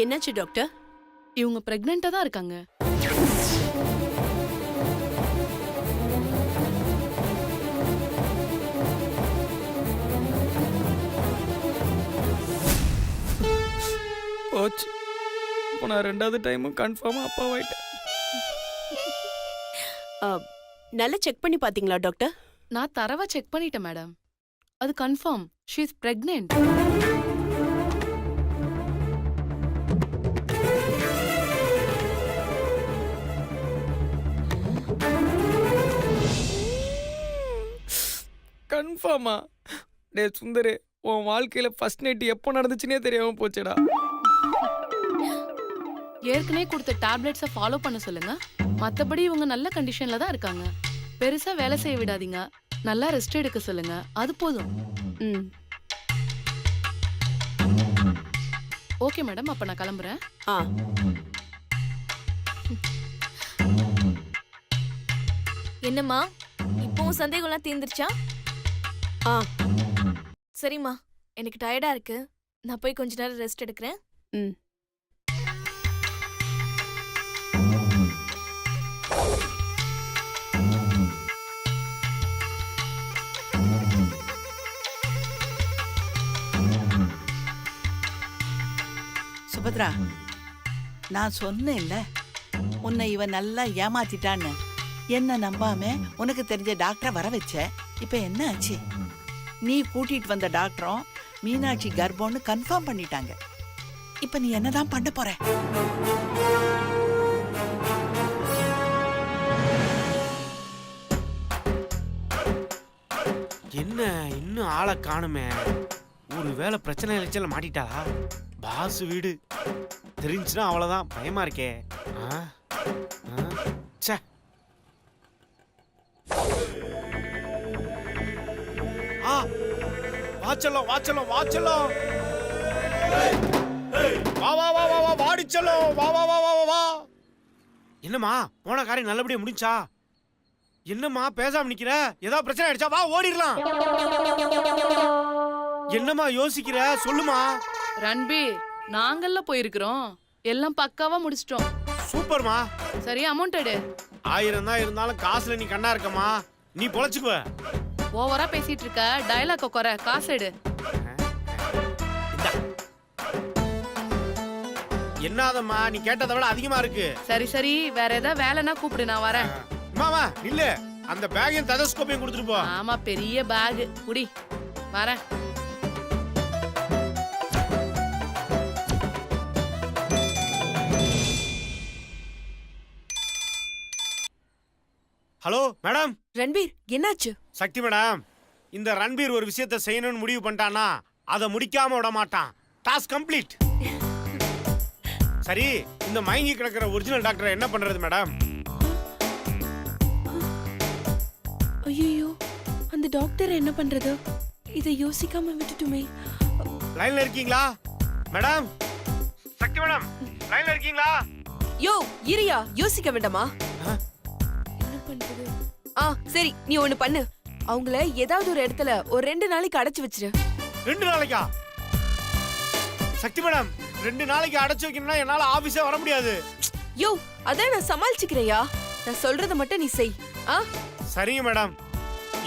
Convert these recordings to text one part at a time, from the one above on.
என்னாச்சு டாக்டர்? இவங்க பிரெக்னெண்டா தான் இருக்காங்க. போச்சு. இப்போ நான் 2வது டைமும் கன்ஃபார்மா அப்பாவாயிட்டேன். நல்லா செக் பண்ணி பாத்தீங்களா டாக்டர்? நான் தரவா செக் பண்ணிட்டேன் மேடம். அது கன்ஃபார்ம். She is pregnant. கன்ஃபார்மா? டே சுந்தரு, உன் வாழ்க்கையில ஃபர்ஸ்ட் நைட் எப்போ நடந்துச்சுன்னே தெரியாம போச்சேடா. ஏற்கனவே கொடுத்த டேப்லெட்ஸை ஃபாலோ பண்ண சொல்லுங்க. மத்தபடி இவங்க நல்ல கண்டிஷன்ல தான் இருக்காங்க. பெருசா வேலை செய்ய விடாதீங்க. நல்லா ரெஸ்ட் எடுக்க சொல்லுங்க. அது போதும். ஓகே மேடம், அப்ப நான் கிளம்புறேன். என்னம்மா, இப்போ சந்தேகம்லாம் தீர்ந்துருச்சா? சரிம்மா, எனக்கு டயர்டா இருக்கு. நான் போய் கொஞ்ச நேரம் ரெஸ்ட் எடுக்கிறேன். சுபத்ரா, நான் சொன்னேன்ல உன்னை இவன் நல்லா ஏமாத்திட்டான்னு. என்ன நம்பாம உனக்கு தெரிஞ்ச டாக்டரை வர வச்ச. இப்ப என்ன ஆச்சு? நீ கூட்டிட்டு வந்த டாக்டரும் மீனாட்சி கர்ப்பம்னு கன்ஃபார்ம் பண்ணிட்டாங்க. இப்ப நீ என்னதான் பண்ண போற? என்ன இன்னும் ஆளை காணுமே? ஒரு வேளை பிரச்சனை இலைச்சல மாட்டிட்டாளா? பாசு வீடு தெரிஞ்சுன்னா அவ்வளவுதான். பயமா இருக்கே. ச்சே. வாச்சலம் வாச்சலம் வாச்சலம். வா வா வா வா வா வாடிச்சலம். வா வா வா வா வா. என்னம்மா, போன காரியம் நல்லபடியா முடிஞ்சா? என்னம்மா பேசாம நிக்கிற? ஏதாவது பிரச்சனை ஆயிடுச்சா? வா ஓடிடலாம். என்னம்மா யோசிக்கிற? சொல்லுமா. ரன்பீர், நாங்கள்ல போயிருக்கிறோம். எல்லாம் பக்காவா முடிச்சிட்டோம். சூப்பர்மா. சரி, அமௌண்ட் எடு. 1000 தான் இருந்தாலும் காசுல நீ கண்ணா இருக்கமா. நீ பொழைச்சுக்குவ. ஓவரா பேசிட்டு இருக்க. டயலாக் குறை. காசு எடு. என்னதம்மா, நீ கேட்டதை விட அதிகமா இருக்கு. சரி சரி, வேற ஏதாவது வேலைன்னா கூப்பிடு, நான் வரேன். மாமா இல்ல, அந்த பேக்கையும் டெலஸ்கோப்பையும் கொடுத்துட்டு போ. ஆமா, பெரிய பேக் குடி. வரேன். Hello madam. ரன்பீர், என்னாச்சு? சக்தி மேடம், இந்த ரன்பீர் ஒரு விஷயத்தை செய்யணும்னு முடிவு பண்ணிட்டானா அதை முடிக்காம விட மாட்டான். Task complete. சரி, இந்த மயங்கி கிடக்கிற ஒரிஜினல் டாக்டரை என்ன பண்றது மேடம்? ஐயோ, அந்த டாக்டர் என்ன பண்றது? இதை யோசிக்காம விட்டுட்டுமே. லைன்ல இருக்கீங்களா மேடம்? சக்தி மேடம், லைன்ல இருக்கீங்களா? யோ இரியா, யோசிக்க வேண்டாமா? என்ன பண்றது? சரி, நீ ஒண்ணு பண்ணு. அவங்கள ஏதாவது ஒரு இடத்துல ஒரு 2 நாளைக்கு அடைச்சு வச்சிரு. 2 நாளைக்கா? சக்தி மேடம், 2 நாளைக்கு அடைச்சு வைக்கணும்னா என்னால ஆபீஸே வர முடியாது. யோ, அதான் நான் சமாளிச்சுக்கிறேயா. நான் சொல்றத மட்டும் நீ செய். சரிங்க மேடம்.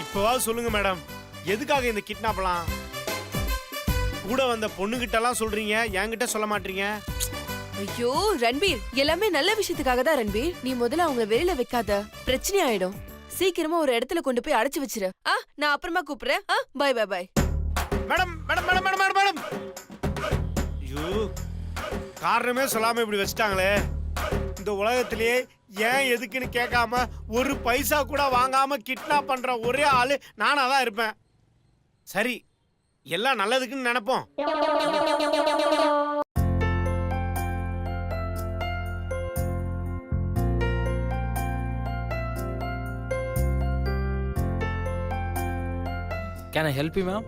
இப்போவாது சொல்லுங்க மேடம், எதுக்காக இந்த கிட்னாப்லாம்? கூட வந்த பொண்ணுகிட்ட எல்லாம் சொல்றீங்க, என்கிட்ட சொல்ல மாட்டீங்க. ஐயோ ரன்பீர், எல்லாமே நல்ல விஷயத்துக்காக தான் ரன்பீர். நீ முதல்ல அவங்க வெளியில வைக்காத, பிரச்சனை ஆயிடும். சீக்கிரமா ஒரு இடத்துல கொண்டு போய் அடைச்சு வச்சிரு. நான் அப்புறமா கூப்பிடுறேன். Bye bye bye. Madam madam madam madam madam. ஐயோ, காரணமே சொல்லாம இப்படி வச்சிட்டாங்களே. இந்த உலகத்திலேயே ஏன் எதுக்குன்னு கேட்காம ஒரு பைசா கூட வாங்காம கிட்னாப் பண்ற ஒரே ஆளு நானா தான் இருப்பேன். சரி, எல்லாம் நல்லதுக்குன்னு நினைப்போம். Can I help you, ma'am?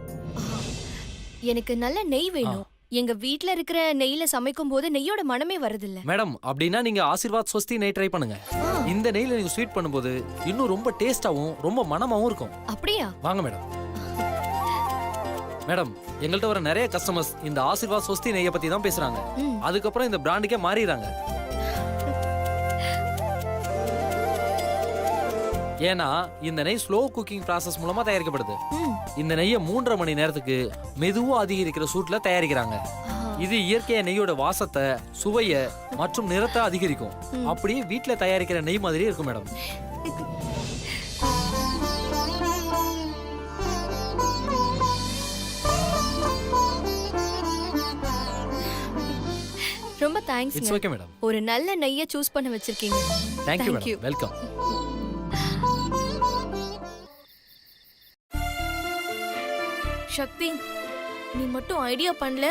எனக்கு நல்ல நெய் வேணும். எங்க வீட்ல இருக்கிற நெய்ல சமைக்கும் போது நெய்யோட மனமே வரதில்ல. மேடம், அப்படின்னா நீங்க ஆசீர்வாத் ஸ்வஸ்தி நெய் ட்ரை பண்ணுங்க. இந்த நெய்ல நீங்க ஸ்வீட் பண்ணும்போது இன்னும் ரொம்ப டேஸ்டாவும் ரொம்ப மணமாவும் இருக்கும். அப்படியா? வாங்க மேடம். மேடம் எங்கள்கிட்ட வர நிறைய கஸ்டமர்ஸ் இந்த ஆசீர்வாத் ஸ்வஸ்தி நெய்யை பத்தி தான் பேசுறாங்க. அதுக்கப்புறம் இந்த பிராண்டுக்கே மாறிடுறாங்க. ஏன்னா இந்த நெய் ஸ்லோ குக்கிங் ப்ராசஸ் மூலமா தயாரிக்கப்படுது. இந்த நெய்யை 3.5 மணி நேரத்துக்கு மெதுவா அதிகரிக்கிற சூட்ல தயாரிக்கிறாங்க. இது இயற்கையா நெய்யோட வாசத்தை, சுவைய மற்றும் நிறத்தை அதிகரிக்கும். அப்படியே வீட்டுல தயாரிக்கிற நெய் மாதிரி இருக்கும் மேடம். ரொம்ப தேங்க்ஸ். It's okay madam. ஒரு நல்ல நெய்யை சூஸ் பண்ண வச்சிருக்கீங்க. Thank you Thank you. Madam. Welcome. Sakthi, நீ மட்டும் ஐடியா பண்ணல,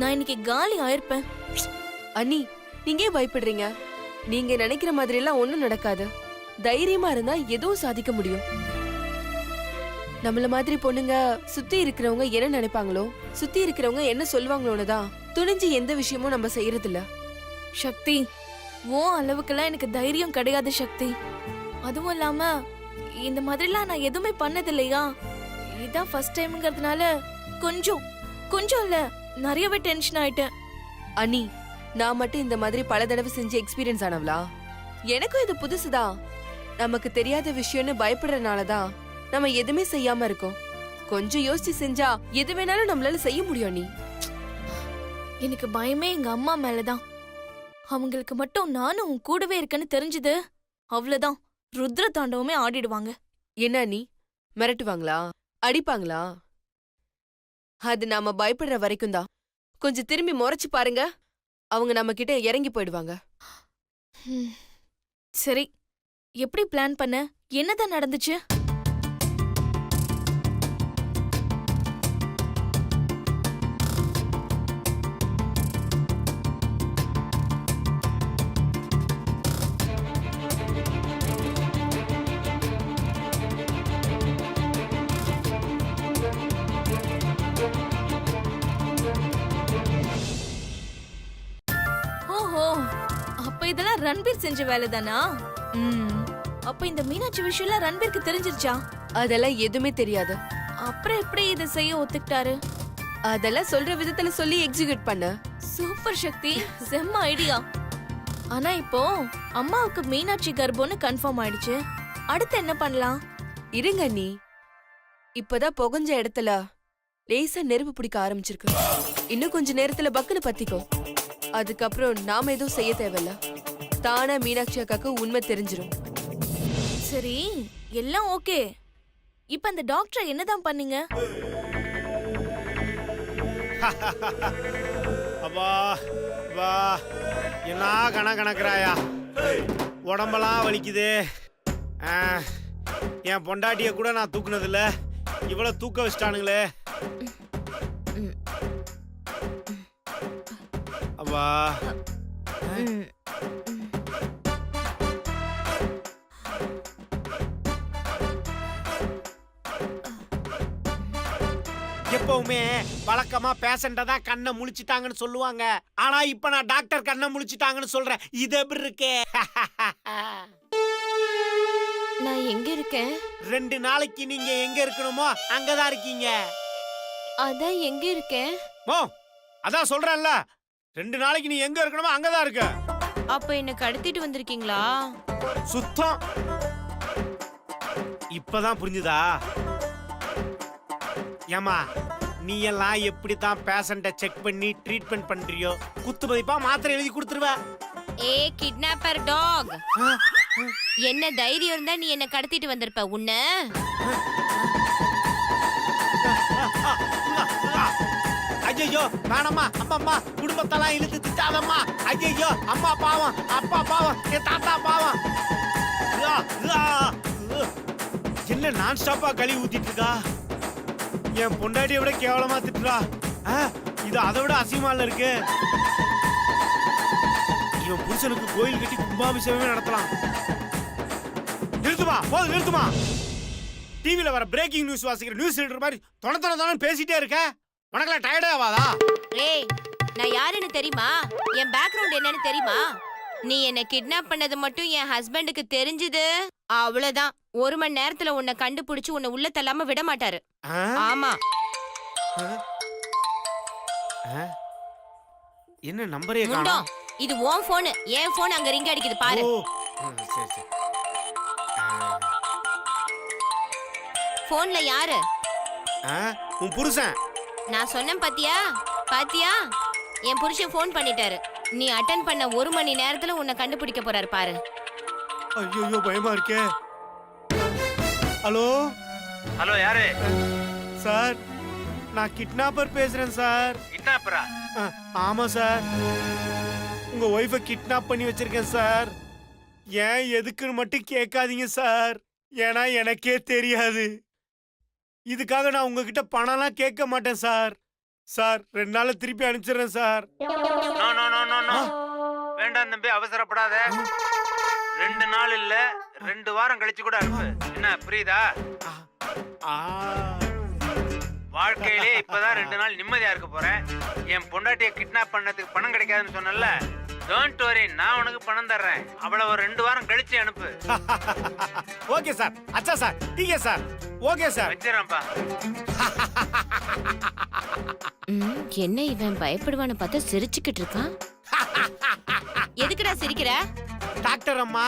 நான் இன்னைக்கு காலி ஆயிருப்பேன். அண்ணி, நீங்க ஏன் பயப்படுறீங்க? நீங்க நினைக்கிற மாதிரி எல்லாம் ஒண்ணும் நடக்காது. தைரியமா இருந்தா எதுவும் சாதிக்க முடியும். நம்மள மாதிரி பொண்ணுங்க சுத்தி இருக்கிறவங்க என்ன நினைப்பாங்களோ, சுத்தி இருக்கிறவங்க என்ன சொல்லுவாங்களோன்னு தான் துணிஞ்சு எந்த விஷயமும் நம்ம செய்யறது இல்ல. சக்தி, ஓ அளவுக்கெல்லாம் எனக்கு தைரியம் கிடையாது சக்தி. அதுவும் இல்லாம இந்த மாதிரிலாம் நான் எதுவுமே பண்ணது இல்லையா. இதான் ஃபர்ஸ்ட் டைம்ங்கிறதுனால கொஞ்சம் இல்ல நிறையவே டென்ஷன் ஆயிட்டேன். அண்ணி, நான் மட்டும் இந்த மாதிரி பல தடவை செஞ்சு எக்ஸ்பீரியன்ஸ் ஆனவளா? எனக்கும் இது புதுசுதான். நமக்கு தெரியாத விஷயம்னு பயப்படுறதுனாலதான் நம்ம எதுவுமே செய்யாம இருக்கோம். கொஞ்சம் யோசிச்சு செஞ்சா எது வேணாலும் நம்மளால செய்ய முடியும். நீ எனக்கு பயமே எங்க அம்மா மேலதான். அவங்களுக்கு மட்டும் நானும் உன் கூடவே இருக்கேன்னு தெரிஞ்சது, அவ்வளவுதான், ருத்ர தாண்டவமே ஆடிடுவாங்க. என்ன நீ மிரட்டுவாங்களா, அடிப்பாங்களா? அது நாம பயப்படுற வரைக்கும் தான். கொஞ்சம் திரும்பி முறைச்சு பாருங்க, அவங்க நம்ம கிட்ட இறங்கி போயிடுவாங்க. சரி, எப்படி பிளான் பண்ண? என்னதான் நடந்துச்சு? ஓஹோ, அப்ப இதெல்லாம் ரன்பீர் செஞ்ச வேலைதானா? அப்ப இந்த மீனாட்சி விஷயம்லாம் ரன்பீருக்கு தெரிஞ்சிருச்சா? அதெல்லாம் எதுவுமே தெரியாது. அப்புறம் எப்படி இதை செய்ய ஒத்துக்கிட்டாரு? அதெல்லாம் சொல்ற விதத்துல சொல்லி எக்ஸிக்யூட் பண்ண. சூப்பர் சக்தி, செம்ம ஐடியா. ஆனா இப்போ அம்மாவுக்கு மீனாட்சி கர்ப்பம்னு கன்ஃபார்ம் ஆயிடுச்சு. அடுத்து என்ன பண்ணலாம்? இருங்க நீ, இப்பதான் புகஞ்ச இடத்துல லேசா நெருப்பு பிடிக்க ஆரம்பிச்சிருக்கு. இன்னும் கொஞ்ச நேரத்துல பக்குன்னு பத்திக்கும். அதுக்கப்புறம் நாம எதுவும் செய்ய தேவையில்ல. தானா மீனாட்சி அக்காக்கு உண்மை தெரிஞ்சிரும். சரி, எல்லாம் ஓகே. இப்ப அந்த டாக்டர் என்னதான் பண்ணீங்க? அப்பா வா, என்ன கணக்குறாயா? உடம்பெல்லாம் வலிக்குது. என் பொண்டாட்டிய கூட நான் தூக்குனதில்ல, இவ்வளவு தூக்க வச்சிட்டானுங்களே. அப்பா எப்பவுமே வழக்கமா பேஷண்ட தான் கண்ணை முழிச்சிட்டாங்கன்னு சொல்லுவாங்க. ஆனா இப்ப நான் டாக்டர் கண்ணை முழிச்சிட்டாங்கன்னு சொல்றேன். இது எப்படி இருக்கே? நான் எங்க இருக்கேன்? 2 நாளைக்கு நீங்க எங்க இருக்கணுமோ அங்கதான் இருக்கீங்க. அதான் எங்க இருக்கேன்? ஓ, அதான் சொல்றேன்ல, 2 நாளைக்கு நீ எங்க இருக்கணுமோ அங்கதான் இருக்க. அப்ப என்ன கடத்திட்டு வந்திருக்கீங்களா? சுத்தம். இப்பதான் புரிஞ்சுதா? ஏமா, நீ எல்லாம் எப்படித்தான் பேஷண்ட செக் பண்ணி ட்ரீட்மெண்ட் பண்றியோ, குத்து மதிப்பா மாத்திரை எழுதி கொடுத்துருவ. ஏ கிட்னாப்பர் டாக், என்ன தைரியம் இருந்தா நீ என்ன கடத்திட்டு வந்திருப்ப? உன்ன ஐயோ வேணம்மா, அம்மா குடும்பத்தெல்லாம் இழுத்து திட்டாதம்மா. ஐயோ அம்மா பாவம், அப்பா பாவம், என் தாத்தா பாவம். என்ன நான் ஸ்டாப்பா கழுவி ஊத்திட்டு இருக்கா? என் பொண்டாட்டியை விட கேவலமா திட்டுறா. இது அதை விட அசிங்கமால இருக்கு. இவன் புருஷனுக்கு கோயில் கட்டி கும்பாபிஷேகமே நடத்தலாம். நிறுத்துமா, போதும் நிறுத்துமா. டிவில வர பிரேக்கிங் நியூஸ் வாசிக்கிற நியூஸ் ரீடர் மாதிரி தொண பேசிட்டே இருக்க. உனக்கெல்லாம் டயர்டே ஆவாதா? ஏய், நான் யாருன்னு தெரியுமா? என் பேக்ரவுண்ட் என்னன்னு தெரியுமா? நீ என்ன கிட்னாப் பண்ணது மட்டும் என் ஹஸ்பண்டுக்கு தெரிஞ்சது, அவ்வளவுதான். 1 மணி நேரத்துல உன்னை கண்டுபிடிச்சு உன்னை உள்ள தள்ளாம விட மாட்டாரு. ஆமா. என்ன நம்பரே முண்டோ காணோம். இது உன் போனு, என் போன் அங்க ரிங் அடிக்குது பாரு. ஓ, சரி சரி. போன்ல யாரு? உன் புருஷன். நான் சொன்னேன் பாத்தியா பாத்தியா, என் புருஷன் ஃபோன் பண்ணிட்டாரு. நீ அட்டன் பண்ண 1 மணி நேரத்துல உன்னை கண்டுபிடிக்க போறாரு பாரு. ஐயோ பயமா இருக்கே. ஹலோ ஹலோ, யாரு? சார், நான் கிட்னாப்பர் பேசுறேன் சார். கிட்னாப்பரா? ஆமா சார், உங்க ஒய்ஃபை கிட்னாப் பண்ணி வச்சிருக்கேன் சார். ஏன் எதுக்குன்னு மட்டும் கேட்காதீங்க சார், ஏன்னா எனக்கே தெரியாது. இதுக்காக நான் உங்ககிட்ட பணம்லாம் கேட்க மாட்டேன் சார். சார் 2 நாள்ல திருப்பி அனுப்பிச்சிடுறேன் சார். வேண்டாம் தம்பி, அவசரப்படாத. 2 நாள் இல்ல 2 வாரம் கழிச்சு கூட அனுப்பு. என்ன புரியுதா? ஆ, வாழ்க்கையிலே இப்பதான் 2 நாள் நிம்மதியா இருக்க போறேன். என் பொண்டாட்டியை கிட்னாப் பண்ணதுக்கு பணம் கிடைக்காதுன்னு சொன்னல, டோன்ட் வரி, நான் உனக்கு பணம் தர்றேன். அவளை ஒரு 2 வாரம் கழிச்சு அனுப்பு. Okay sir. அச்சா சார், டீகே சார். ஓகே சார், வச்சிடறேன்ப்பா. என்ன இவன் பயப்படுவான்னு பார்த்தா சிரிச்சுக்கிட்டு இருக்கான். எதுக்குடா சிரிக்கிற? டாக்டர் அம்மா,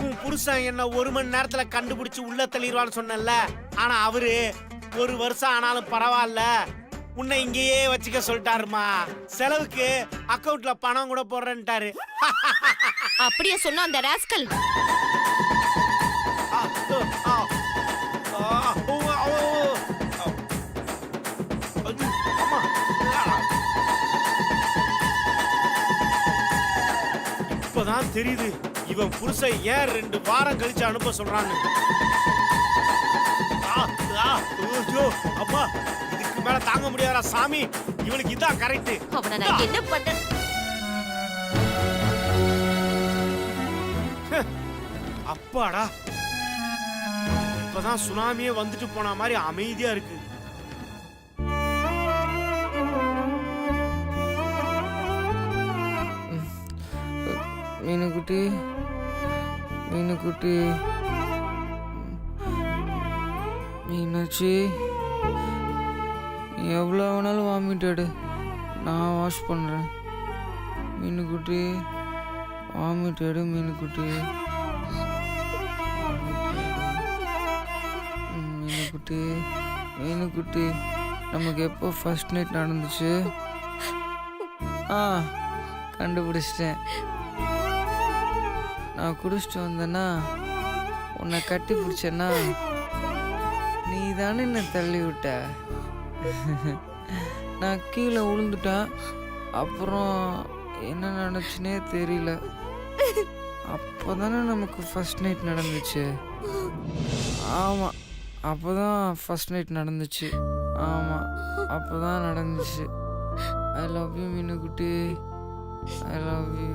உன் புருஷன் என்ன 1 மணி நேரத்துல கண்டுபிடிச்சு உள்ள தள்ளிடுவான்னு சொன்னல, ஆனா அவரு 1 வருஷம் ஆனாலும் பரவாயில்ல, உன்னை இங்கேயே வச்சுக்க சொல்லிட்டாருமா. செலவுக்கு அக்கவுண்ட்ல பணம் கூட போடுறேன்ட்டாரு. அப்படியே சொன்ன அந்த ராஸ்கல். இப்பதான் தெரியுது இவன் புருஷன் ஏன் 2 வாரம் கழிச்சு அனுப்ப சொல்றான்னு. அம்மா, இதுக்கு மேல தாங்க முடியாதா சாமி, இவனுக்கு இதான் கரெக்ட். அவனை நான் என்ன பண்ண? அப்பாடா, இப்பதான் சுனாமியே வந்துட்டு போன மாதிரி அமைதியா இருக்கு. மீனுக்குட்டி, மீனுக்குட்டி, மீனாட்சி, நீ எவ்வளோ வேணாலும் வாமிட் எடு, நான் வாஷ் பண்ணுறேன். மீனுக்குட்டி, வாமிட் எடு மீனுக்குட்டி. மீனுக்குட்டி, மீனுக்குட்டி, நமக்கு எப்போ ஃபர்ஸ்ட் நைட் நடந்துச்சு? கண்டுபிடிச்சிட்டேன். நான் குடிச்சிட்டு வந்தேன்னா, உன்னை கட்டி பிடிச்சேன்னா, நீ தானே என்னை தள்ளி விட்ட. நான் கீழே விழுந்துட்டேன். அப்புறம் என்ன நடந்துச்சுன்னே தெரியல. அப்போ தானே நமக்கு ஃபர்ஸ்ட் நைட் நடந்துச்சு. ஆமாம், அப்போ தான் ஃபர்ஸ்ட் நைட் நடந்துச்சு. ஆமாம், அப்போ தான் நடந்துச்சு. ஐ லவ் யூ மீனுக்குட்டி, ஐ லவ் யூ.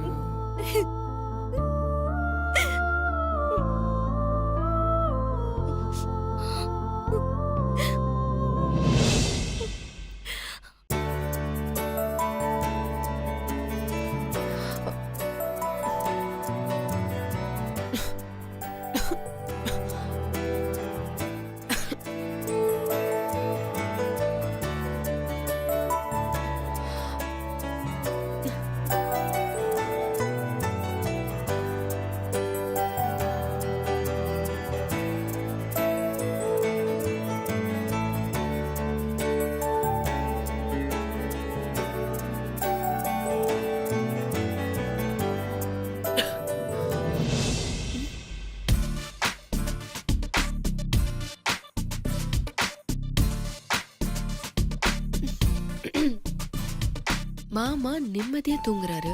மாமா நிம்மதியா தூங்குறாரு.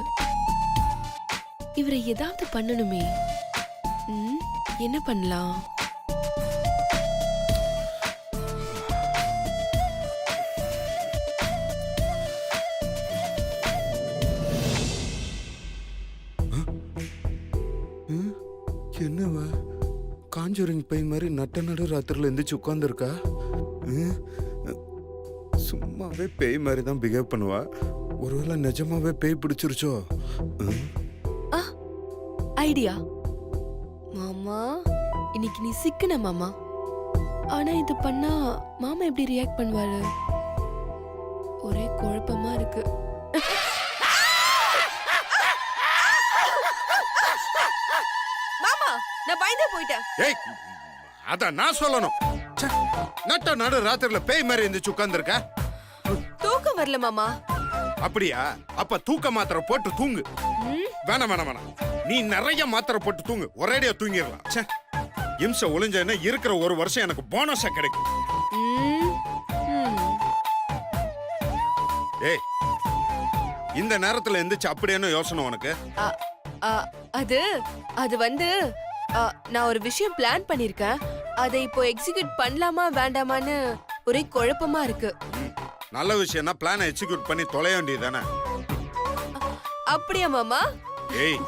இவரை ஏதாவது பண்ணணுமே. என்ன பண்ணலாம்? என்னவ காஞ்சூரிங் பை மாதிரி நட்ட நடு ராத்திரில எந்திரிச்சு உட்காந்துருக்கா. சும்மாவே பேய் மாதிரி தான் பிஹேவ் பண்ணுவா. ஒருவேளை நிஜமாவே பேய் பிடிச்சிருச்சோ? ஐடியா. மாமா, இன்னைக்கு நீ சிக்கன மாமா. ஆனா இது பண்ணா மாமா எப்படி ரியாக்ட் பண்ணுவாரு? குழப்பமா இருக்கு. மாமா, நான் பயந்தே போயிட்டேன். ஏய் அத நான் சொல்லணும். ச்சே, நட்ட நடு ராத்திரில பேய் மாதிரி எந்திரிச்சு உட்கார்ந்திருக்க. தூக்கம் வரல மாமா. அப்படியா? அப்ப தூக்க மாத்திரை போட்டு தூங்கு. வேணாம் வேணாம் வேணாம், நீ நிறைய மாத்திரை போட்டு தூங்கு, ஒரேடியா தூங்கிடலாம். ச்சே, இம்சை ஒளிஞ்சேன்னா இருக்கிற ஒரு வருஷம் எனக்கு போனஸா கிடைக்கும். ம், ம். ஏய், இந்த நேரத்துல எந்திரிச்சு அப்படி என்ன யோசனை உனக்கு? அ, அ, அது அது வந்து நான் ஒரு விஷயம் பிளான் பண்ணிருக்கேன். அதை இப்போ எக்ஸிக்யூட் பண்ணலாமா வேண்டாமான்னு ஒரே குழப்பமா இருக்கு. நல்ல விஷயம்னா பிளானை எக்ஸிக்யூட் பண்ணி தொலைய வேண்டியதானே? அப்படியா மாமா? ஏய்,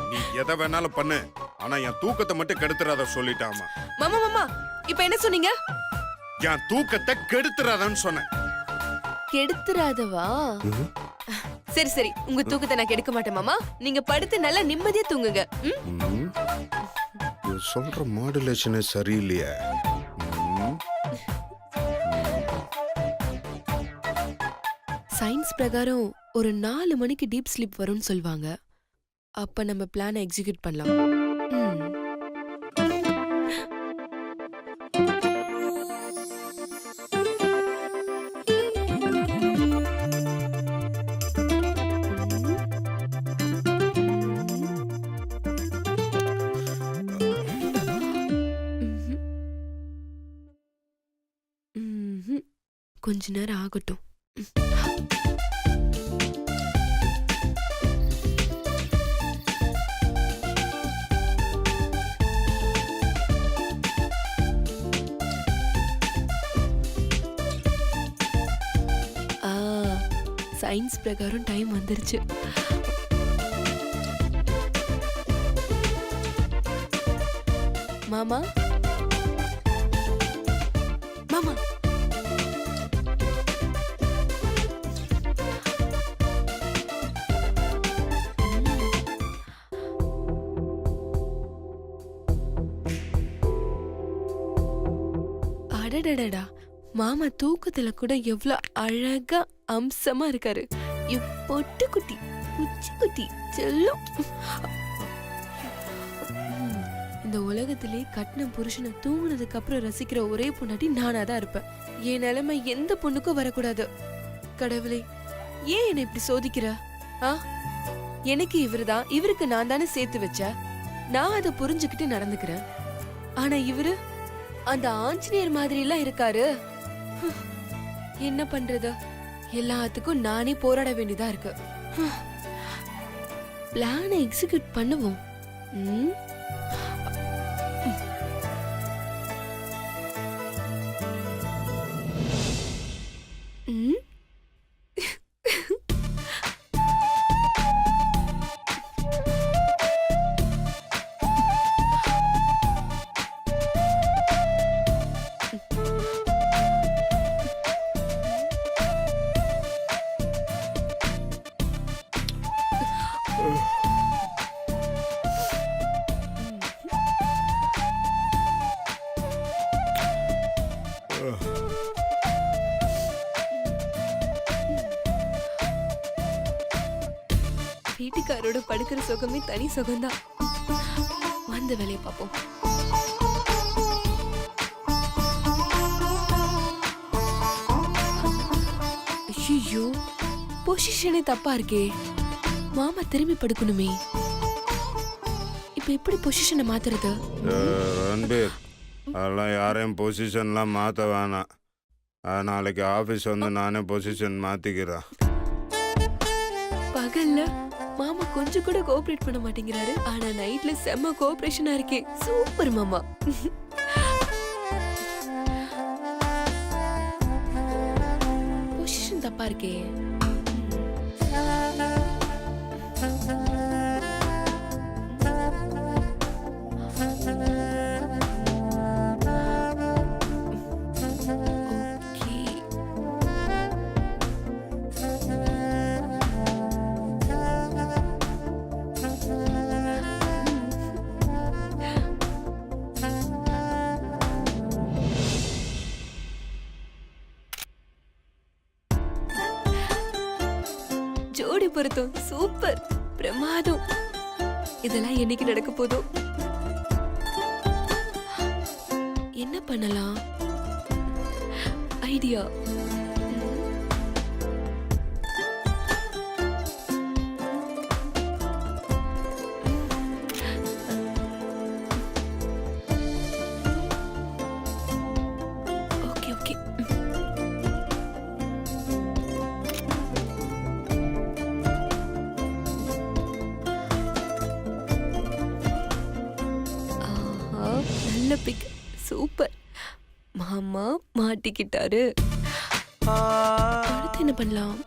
நீ எதை வேணாலும் பண்ணு, ஆனா என் தூக்கத்தை மட்டும் கெடுத்துறாத சொல்லிட்டாமா. மாமா மாமா, இப்ப என்ன சொன்னீங்க? என் தூக்கத்தை கெடுத்துறாதன்னு சொன்னேன். கெடுத்துறாதவா? சரி சரி, உங்க தூக்கத்தை நான் கெடுக்க மாட்டேன் மாமா. நீங்க படுத்து நல்லா நிம்மதியா தூங்குங்க. ம்? நீ சொல்ற மாடுலேஷனே சரியில்லையே. சயின்ஸ் பிரகாரம் ஒரு 4 மணிக்கு டீப் ஸ்லீப் வரும்னு சொல்வாங்க. அப்ப நம்ம பிளானை எக்ஸிக்யூட் பண்ணலாம். ம். ம்ஹும். கொஞ்ச நேரம் ஆகட்டும். சயின்ஸ் பிரகாரம் டைம் வந்துருச்சு. மாமா மாமா, அடடடடா, மாமா தூக்கத்துல கூட எவ்வளவு அழகா அம்சமா இருக்காரு. பொட்டு குட்டி, குச்சி குட்டி, செல்லம். இந்த உலகத்திலே கட்டின புருஷனை தூங்குனதுக்கு அப்புறம் ரசிக்கிற ஒரே பொண்டாட்டி நானா தான் இருப்பேன். என் நிலைமை எந்த பொண்ணுக்கும் வரக்கூடாது. கடவுளே, ஏன் என்னை இப்படி சோதிக்கிற? எனக்கு இவருதான், இவருக்கு நான் தானே சேர்த்து வச்ச. நான் அதை புரிஞ்சுக்கிட்டு நடந்துக்கிறேன். ஆனா இவரு அந்த ஆஞ்சநேயர் மாதிரி எல்லாம் இருக்காரு. என்ன பண்றது? எல்லாத்துக்கும் நானே போராட வேண்டியதா இருக்கு. பிளானை எக்ஸிக்யூட் பண்ணுவோம். ம்? ம்? வீட்டுக்காரோட படுக்கிற சுகமே தனி சுகம்தான். வந்த வேலையை பார்ப்போம். ஐயோ, பொசிஷனே தப்பா இருக்கே. மாமா திரும்பி படுக்கணுமே. இப்ப எப்படி பொசிஷனை மாத்துறது? ரன்பீர், அதெல்லாம் யாரையும் பொசிஷன்லாம் மாற்ற வேணாம். நாளைக்கு ஆஃபீஸ் வந்து நானே பொசிஷன் மாற்றிக்கிறேன். பகல்ல மாமா கொஞ்சம் கூட கோஆபரேட் பண்ண மாட்டேங்கிறாரு. ஆனா நைட்ல செம்ம கோஆபரேஷனா இருக்கே. சூப்பர் மாமா. பொசிஷன் தப்பா இருக்கே. ஜோடி பொருத்தம் சூப்பர், பிரமாதம். இதெல்லாம் என்னைக்கு நடக்க போதோ? என்ன பண்ணலாம்? ஐடியா. Okay okay. ஆஹா, நல்ல பிக், சூப்பர். மாமா மாட்டிக்கிட்டாரு. அடுத்து என்ன பண்ணலாம்?